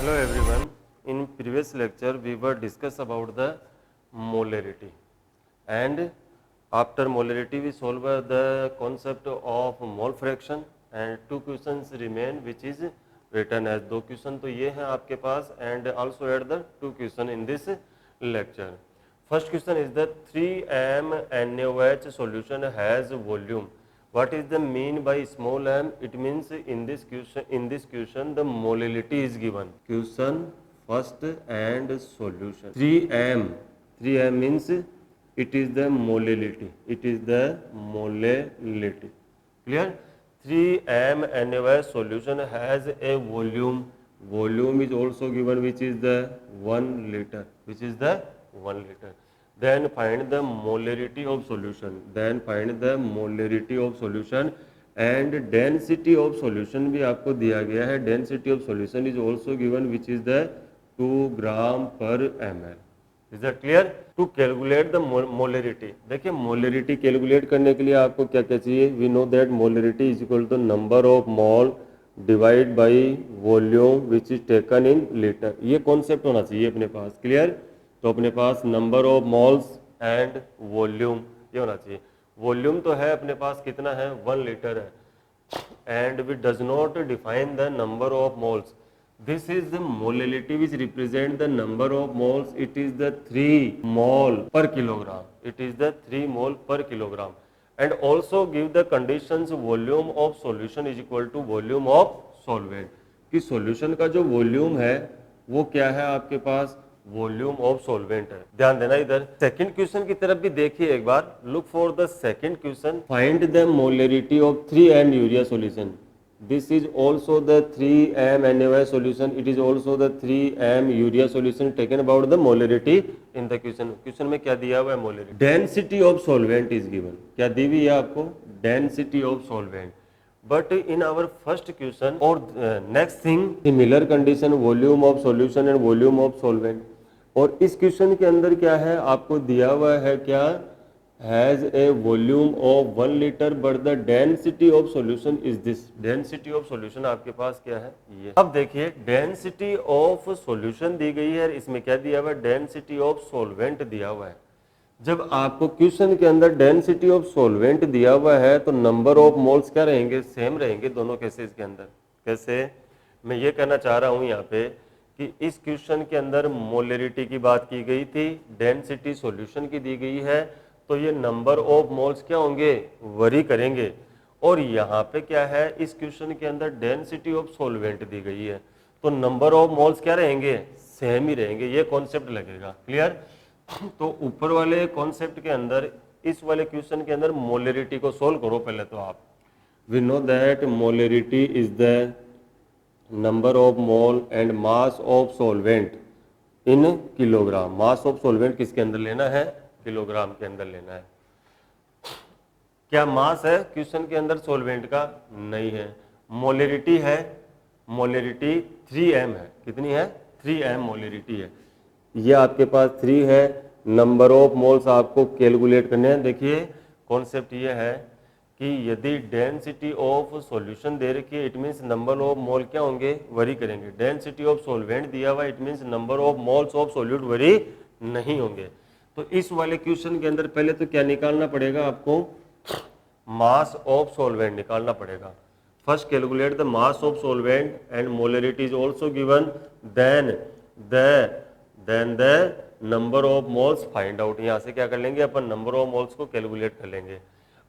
Hello everyone. In previous lecture we were discuss about the molarity, and after molarity we solve the concept of mole fraction, and two questions remain which is written as दो question तो ये हैं आपके पास, and also add the two question in this lecture. First question is the 3m NaOH solution has volume. What is the mean by small m? It means in this question the molality is given. Question first and solution. 3m means it is the molality. It is the molality. Clear? 3m NaOH solution has a volume. Volume is also given, which is the 1 liter. Which is the 1 liter. Then find the molarity of solution. Then find the molarity of solution and density of solution भी आपको दिया गया है. Density of solution is also given, which is the 2 gram per ml. Is that clear? To calculate the molarity. देखिए molarity calculate करने के लिए आपको क्या क्या चाहिए? We know that molarity is equal to number of mole divide by volume which is taken in liter. ये concept होना चाहिए अपने पास. Clear? तो अपने पास number of moles and volume ये होना चाहिए. वॉल्यूम तो है अपने पास कितना है 1 लीटर है, and we does not define the number of moles. This is the molality which represent the number of moles. It is the 3 mole per kilogram. It is the 3 mole per kilogram. And also give the conditions volume of solution is equal to volume of solvent. कि solution का जो volume है वो क्या है आपके पास? Volume of solvent है. ध्यान देना इधर. सेकंड क्वेश्चन की तरफ भी देखिए एक बार. Look for the second question. Find the molarity of 3m urea solution. This is also the 3m NaOH solution. It is also the 3m urea solution taken about the molarity in the question. Question में क्या दिया हुआ है? Molarity. Density of solvent is given. क्या दी हुई है आपको? Density of solvent. But in our first question or next thing, similar condition volume of solution and volume of solvent. और इस क्वेश्चन के अंदर क्या है आपको दिया हुआ है? क्या has a volume of 1 litre but the density of solution is this. Density of solution आपके पास क्या है? ये. अब देखिए डेंसिटी ऑफ सॉल्यूशन दी गई है, इसमें क्या दिया हुआ है? डेंसिटी ऑफ सॉल्वेंट दिया हुआ है. जब आपको क्वेश्चन के अंदर डेंसिटी ऑफ सॉल्वेंट दिया हुआ है तो नंबर ऑफ मोल्स क्या रहेंगे? सेम रहेंगे दोनों केसेस के अंदर. कैसे? मैं ये कहना चाह रहा हूं यहाँ पे कि इस क्वेश्चन के अंदर मोलैरिटी की बात की गई थी, डेंसिटी सॉल्यूशन की दी गई है, तो ये नंबर ऑफ मोल्स क्या होंगे? वरी करेंगे. और यहाँ पे क्या है? इस क्वेश्चन के अंदर डेंसिटी ऑफ सॉल्वेंट दी गई है तो नंबर ऑफ मोल्स क्या रहेंगे? सेम ही रहेंगे. ये कॉन्सेप्ट लगेगा. क्लियर? तो ऊपर वाले कॉन्सेप्ट के अंदर इस वाले क्वेश्चन के अंदर मोलैरिटी को सोल्व करो पहले तो आप. We know that molarity is the number of mole and mass of solvent in kilogram. Mass of solvent किसके अंदर लेना है? किलोग्राम के अंदर लेना है. क्या मास है क्वेश्चन के अंदर सॉल्वेंट का? नहीं है. मोलैरिटी है. मोलैरिटी 3m है. कितनी है? 3m मोलैरिटी है. ये आपके पास 3 है. नंबर ऑफ मोल्स आपको कैलकुलेट करने हैं. देखिए कॉन्सेप्ट ये है कि यदि डेंसिटी ऑफ सॉल्यूशन दे रखी है, इट मींस नंबर ऑफ मोल क्या होंगे? वरी करेंगे. डेंसिटी ऑफ सॉल्वेंट दिया हुआ, it means number of moles of solute worry नहीं होंगे. तो इस वाले क्वेश्चन के अंदर पहले तो क्या निकालना पड़ेगा आपको? मास ऑफ सॉल्वेंट निकालना पड़ेगा. First calculate the mass of solvent and molarity is also given. Then the number of moles find out. यहाँ से क्या कर लेंगे अपन? नंबर ऑफ मोल्स को कैलकुलेट कर लेंगे.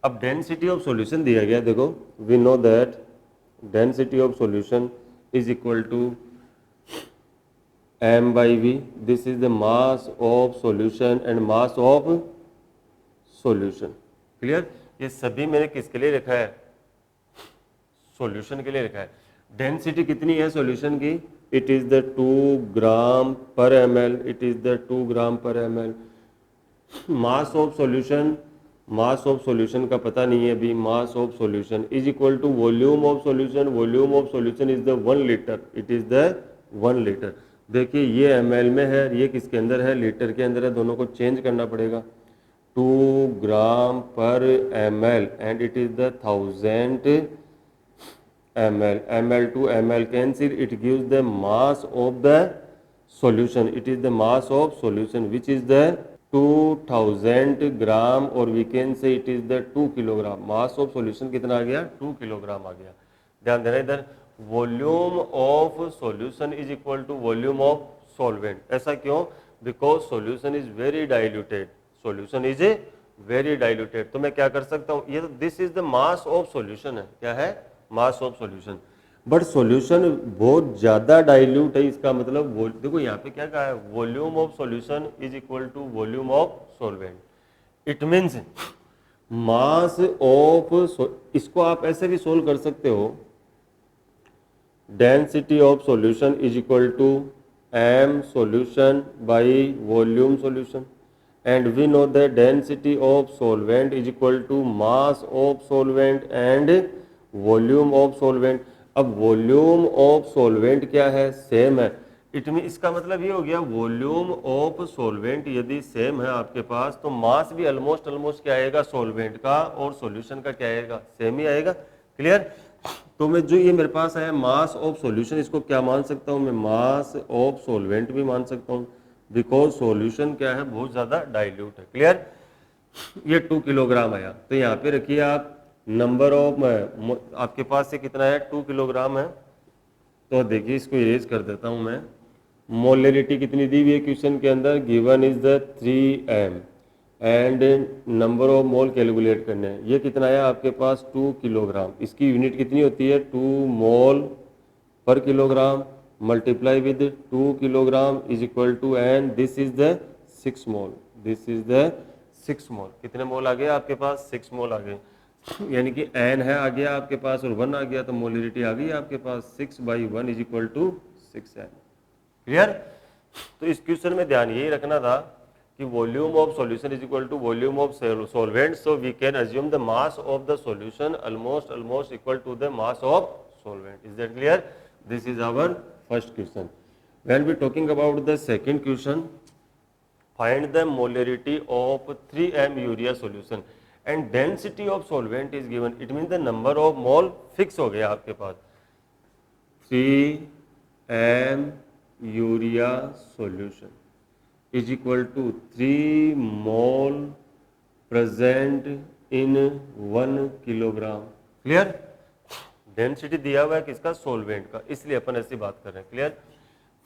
अब डेंसिटी ऑफ सॉल्यूशन दिया गया. देखो we know that density of solution is equal to m by v. This is the mass of solution and mass of solution. Clear? ये सभी मैंने किसके लिए लिखा है? सॉल्यूशन के लिए लिखा है. डेंसिटी कितनी है सॉल्यूशन की? It is the 2 gram per ml. It is the 2 gram per ml. Mass of solution, mass of solution का पता नहीं है अभी. Mass of solution is equal to volume of solution. Volume of solution is the 1 litre. It is the 1 litre. देखिए ये ml में है, ये किसके अंदर है? लीटर के अंदर है. दोनों को चेंज करना पड़ेगा. 2 gram per ml and it is the 1000 ml to ml cancel, it gives the mass of the solution. It is the mass of solution which is the 2000 gram, or we can say it is the 2 kilogram. Mass of solution कितना आ गया? 2 kilogram आ गया. ध्यान देना इधर, volume of solution is equal to volume of solvent. ऐसा क्यों? Because solution is very diluted. Solution is very diluted. तो मैं क्या कर सकता हूँ, ये तो this is the mass of solution है. क्या है? Mass of solution. But solution बहुत ज्यादा डाइल्यूट है, इसका मतलब देखो यहाँ पे क्या कहा है, volume of solution is equal to volume of solvent. It means mass of, इसको आप ऐसे भी सोल्व कर सकते हो, density of solution is equal to m solution by volume solution, and we know that density of solvent is equal to mass of solvent and volume of solvent. अब volume of solvent क्या है? Same है. It mean इसका मतलब ये हो गया, volume of solvent यदि सेम है आपके पास, तो मास भी ऑलमोस्ट क्या आएगा सॉल्वेंट का, और सॉल्यूशन का क्या आएगा? सेम ही आएगा. क्लियर? तो मैं जो ये मेरे पास है मास ऑफ सॉल्यूशन, इसको क्या मान सकता हूँ मैं? मास ऑफ सॉल्वेंट भी मान सकता हूँ, बिकॉज सॉल्यूशन क्या है? बहुत ज्यादा डाइल्यूट है. क्लियर? ये 2 किलोग्राम आया. तो यहाँ पे रखिए आप, नंबर ऑफ, आपके पास से कितना है? 2 किलोग्राम है. तो देखिए इसको इरेज कर देता हूँ मैं. मोलरिटी कितनी दी हुई है क्वेश्चन के अंदर? Given is the 3m, and number of mole calculate करने हैं. ये कितना है आपके पास? 2 किलोग्राम. इसकी यूनिट कितनी होती है? 2 mole per kilogram multiply with 2 kilogram is equal to, and this is the 6 mole. This is the 6 mole. कितने मोल आ गए आपके पास? 6 मोल आ गए. यानी कि n है आ गया आपके पास, और 1 आ गया, तो मोलरिटी आ गई आपके पास 6/1 is equal to 6n. Clear? तो इस क्वेश्चन में ध्यान यही रखना था कि volume of solution is equal to volume of solvent, so we can assume the mass of the solution almost equal to the mass of solvent. Is that clear? This is our first question. When we talking about the second question, find the molarity of 3m urea solution and density of solvent is given. It mean the number of mole fix हो गया आपके पास. 3m urea solution is equal to 3 mole present in 1 kilogram. Clear? Density दिया हुआ है किसका? Solvent का, इसलिए अपन ऐसी बात कर रहे हैं. क्लियर?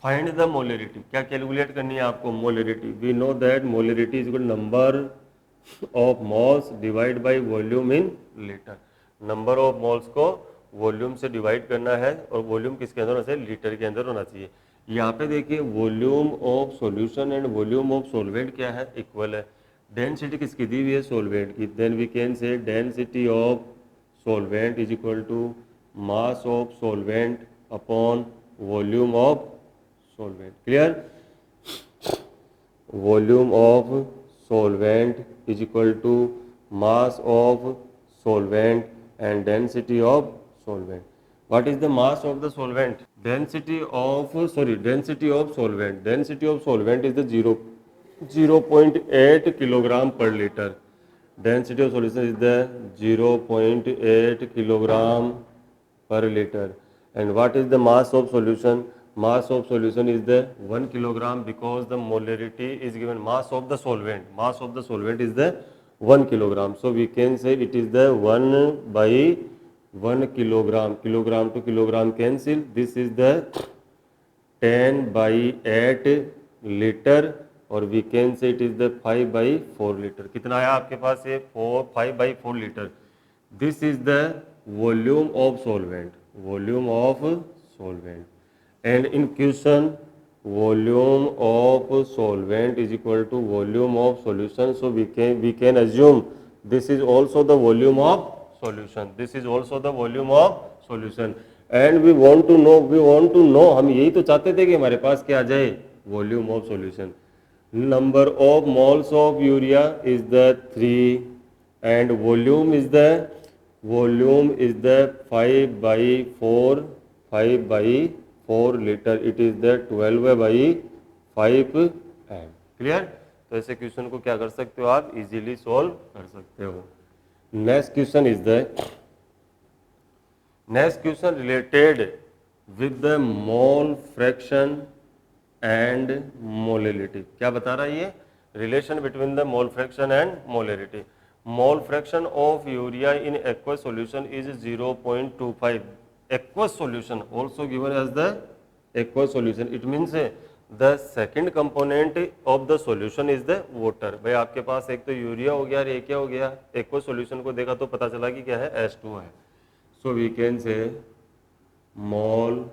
Find the molarity. क्या कैलकुलेट करनी है आपको? Molarity. We know that molarity is equal number of moles divide by volume in litre. Number of moles को वॉल्यूम से डिवाइड करना है, और वॉल्यूम किसके अंदर होना चाहिए? लीटर के अंदर होना चाहिए. यहाँ पे देखिए volume of solution and volume of solvent क्या है? इक्वल है. डेंसिटी किसकी दी हुई है? सॉल्वेंट की. Then we can say density of solvent is equal to mass of solvent upon volume of solvent. Clear? Volume of solvent is equal to mass of solvent and density of solvent. What is the mass of the solvent? Density of solvent. Density of solvent is the 0.8 kilogram per liter. Density of solution is the 0.8 kilogram per liter. And what is the mass of solution? Mass of solution is the 1 kilogram, because the molarity is given. Mass of the solvent. Mass of the solvent is the 1 kilogram. So we can say it is the 1 kilogram. Kilogram to kilogram cancel. This is the 10/8 liter, और we can say it is the 5/4 liter. कितना आया आपके पास? ये 5/4 liter. This is the volume of solvent. Volume of solvent. And in question, volume of solvent is equal to volume of solution. So we can assume this is also the volume of solution. This is also the volume of solution. And we want to know, हम यही तो चाहते थे कि हमारे पास क्या आ जाए? Volume of solution. Number of moles of urea is the 3, and volume is the 5/4 liter. It is the 12/5m. Clear? तो ऐसे क्वेश्चन को क्या कर सकते हो आप? इजीली सॉल्व कर सकते हो. Next question is the next question related with the mole fraction and molality. क्या बता रहा है ये? Relation between the mole fraction and molality. Mole fraction of urea in aqueous solution is 0.25। Aqueous solution also given as the aqueous solution, it means the second component of the solution is the water. भाई आपके पास एक तो urea हो गया और एक क्या हो गया? एक्वस सॉल्यूशन को देखा तो पता चला कि क्या है? H2 है। सो we can say mole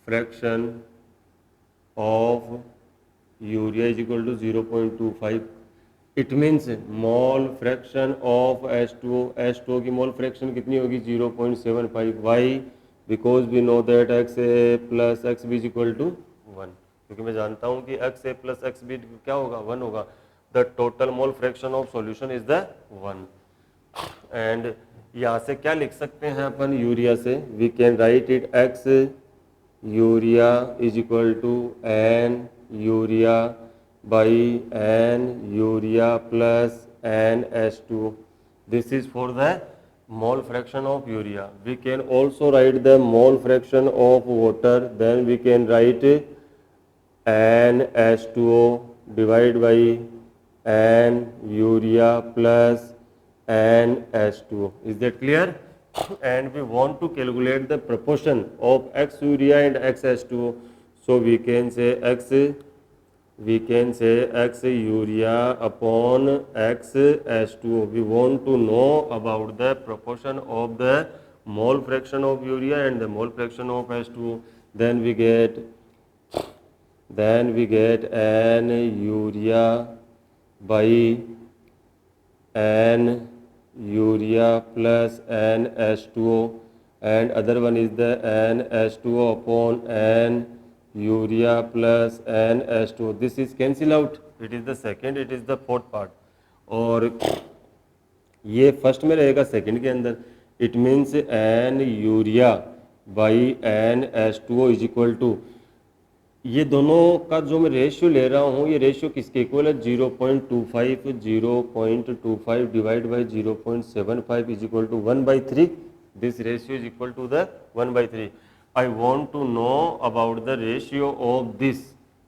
fraction of urea is equal to 0.25. It means mole fraction of H2O, H2O की mole fraction कितनी होगी? 0.75. Why? Because we know that XA plus XB is equal to 1. क्योंकि मैं जानता हूँ कि XA plus XB क्या होगा? 1 होगा। The total mole fraction of solution is the 1. And यहाँ से क्या लिख सकते हैं अपन यूरिया से? We can write it X urea is equal to N urea by N urea plus N H2O. This is for the mole fraction of urea. We can also write the mole fraction of water. Then we can write N H2O divide by N urea plus N H2O. Is that clear? And we want to calculate the proportion of X urea and X H2O. So we can say X urea upon X H2O. We want to know about the proportion of the mole fraction of urea and the mole fraction of H2O. Then we get N urea by N urea plus N H2O, and other one is the N H2O upon N urea plus N H2O. This is cancel out. It is the second, it is the fourth part. और ये first में रहेगा second के अंदर. It means N urea by N H2O is equal to, ये दोनों का जो मैं रेशियो ले रहा हूँ ये रेशियो किसके इक्वल है? 0.25. 0.25 divide by 0.75 is equal to 1/3. This ratio is equal to the 1/3. I want to know about the ratio of this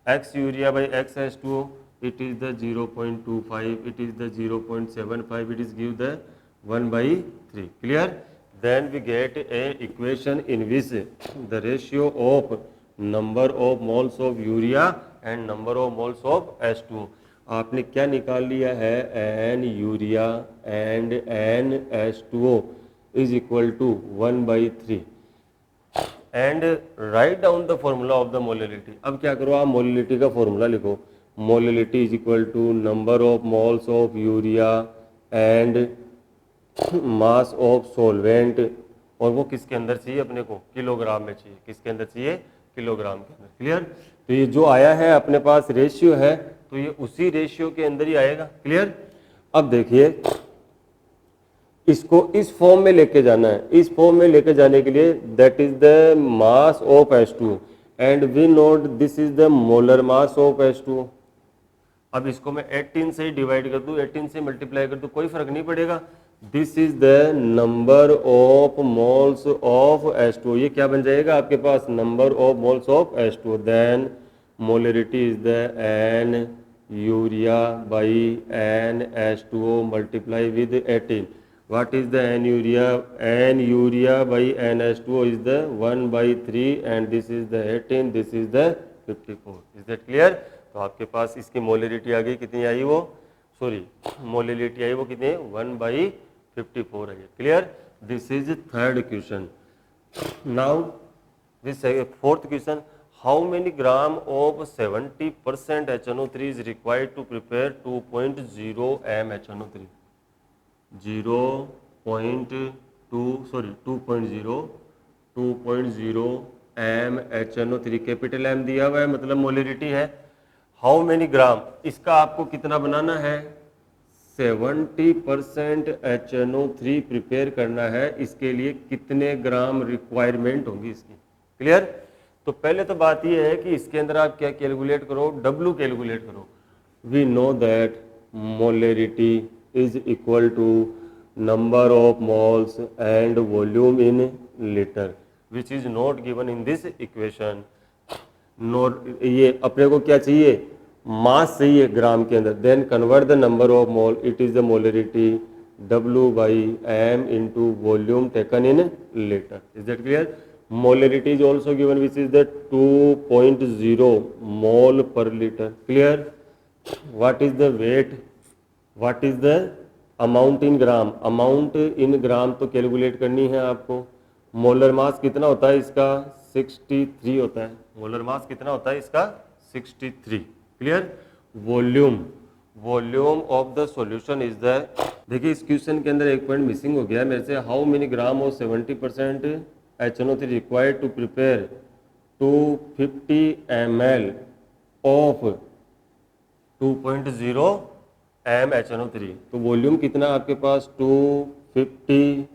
X urea by X H2O. It is the 0.25, it is the 0.75, it is give the 1/3. Clear? Then we get a equation in which the ratio of number of moles of urea and number of moles of H2O. आपने क्या निकाल लिया है? N urea and N H2O is equal to 1/3. And write down the formula of the molality. अब क्या करो आप? Molality का फॉर्मूला लिखो. Molality is equal to number of moles of urea and mass of solvent. और वो किसके अंदर चाहिए अपने को? किलोग्राम में चाहिए. किसके अंदर चाहिए? किलोग्राम के अंदर. क्लियर? तो ये जो आया है अपने पास रेशियो है तो ये उसी रेशियो के अंदर ही आएगा. क्लियर? अब देखिए इसको इस फॉर्म में लेके जाना है. इस फॉर्म में लेके जाने के लिए that is the mass of H2 and we note this is the molar mass of H2. अब इसको मैं 18 से डिवाइड कर दूं, 18 से मल्टीप्लाई कर दूं, कोई फर्क नहीं पड़ेगा. This is the number of moles of H2O. ये क्या बन जाएगा आपके पास? Number of moles of H2O. Then molarity is the N urea by N H2O multiply with 18. What is the N urea? N urea by N H2O is the 1/3 and this is the 18, this is the 54. Is that clear? तो आपके पास इसकी molarity आ गई. कितनी आई वो? Sorry, molality आई वो कितनी? 1/54 है. Clear? This is third question. Now this fourth question. How many gram of 70% HNO3 is required to prepare 2.0 m HNO3? 2.0 m HNO3. Capital M दिया हुआ है मतलब मोलैरिटी है. हाउ मेनी ग्राम, इसका आपको कितना बनाना है? 70% HNO3 प्रिपेयर करना है. इसके लिए कितने ग्राम रिक्वायरमेंट होगी इसकी? क्लियर? तो पहले तो बात यह है कि इसके अंदर आप क्या कैलकुलेट करो? W कैलकुलेट करो. We know that molarity is equal to number of moles and volume in liter which is not given in this equation. Note ये अपने को क्या चाहिए, मास चाहिए ग्राम के अंदर, then convert the number of mole, it is the molarity W by m into volume taken in liter. Is that clear? Molarity is also given which is the 2.0 mole per liter. Clear? What is the weight? What is the amount in gram? Amount in gram तो calculate करनी है आपको. Molar mass कितना होता है इसका 63 होता है. मोलर मास कितना होता है इसका 63. Clear? Volume, volume of the solution is the, देखिए इस क्वेश्चन के अंदर एक पॉइंट मिसिंग हो गया मेरे से. हाउ मेनी ग्राम और 70% HNO3 required to prepare 250 ml of 2.0 m HNO3. तो वॉल्यूम कितना आपके पास 250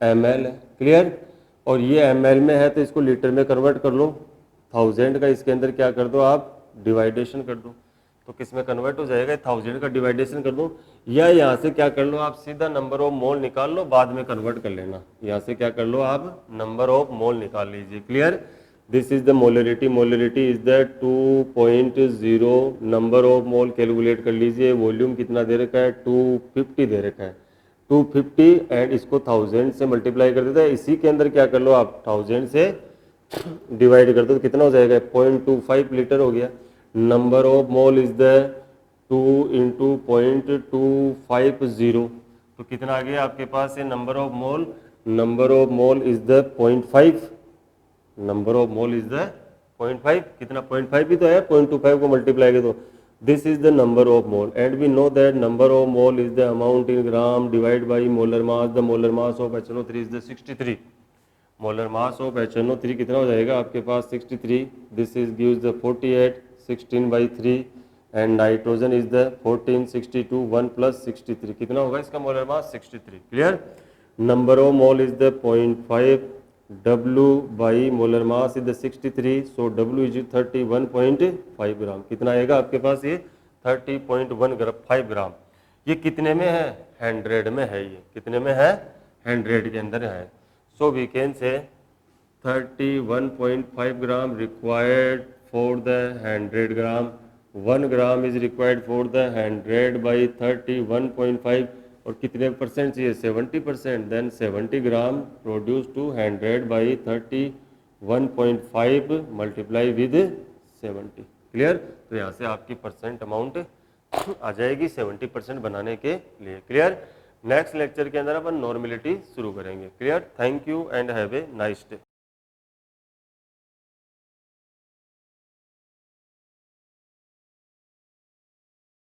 ml है. क्लियर? और ये ml में है तो इसको लीटर में कन्वर्ट कर लो. 1000 का इसके अंदर क्या कर दो आप, डिवाइडेशन कर दो. तो किस में कन्वर्ट हो जाएगा, 1000 का डिवाइडेशन कर दो, या यहाँ से क्या कर लो आप सीधा नंबर ऑफ मोल निकाल लो, बाद में कन्वर्ट कर लेना. यहाँ से क्या कर लो आप नंबर ऑफ मोल निकाल लीजिए. Clear? This is the molarity. Molarity is the 2.0 number of mole calculate कर लीजिए. वॉल्यूम कितना दे रखा है 250 दे रखा है. 250 एंड इसको 1000 से मल्टीप्लाई कर देता है. इसी के अंदर क्या कर लो आप 1000 से डिवाइड कर दो तो कितना हो जाएगा 0.25 लीटर हो गया. Number of mole is the 2 into 0.250. तो कितना आ गया आपके पास ये number of mole. Number of mole is the 0.5. Number of mole is the 0.5. कितना 0.5 भी तो है, 0.25 को मल्टीप्लाई कर दो. This is the number of mole and we know that number of mole is the amount in gram divide by molar mass. The molar mass of HNO3 is the 63. Molar mass of HNO3 कितना हो जाएगा आपके पास 63. This is gives the 48, 16 by 3 and nitrogen is the 14, 62, 1 plus 63. कितना होगा इसका molar mass 63. Clear? Number of mole is the 0.5. W by molar mass is the 63. So W is 31.5 ग्राम. कितना आएगा आपके पास ये 30.15 ग्राम. ये कितने में है 100 में है. ये कितने में है 100 के अंदर है. सो we can say 31.5 gram required for the 100 gram. 1 gram is required for the 100 by 31.5. और कितने परसेंट चाहिए 70%. Then 70 gram produce to 100 by 31.5 multiply with 70. Clear? तो यहाँ से आपकी परसेंट अमाउंट आ जाएगी 70% बनाने के लिए. क्लियर? नेक्स्ट लेक्चर के अंदर अपन नॉर्मेलिटी शुरू करेंगे. Clear? Thank you and have a nice day.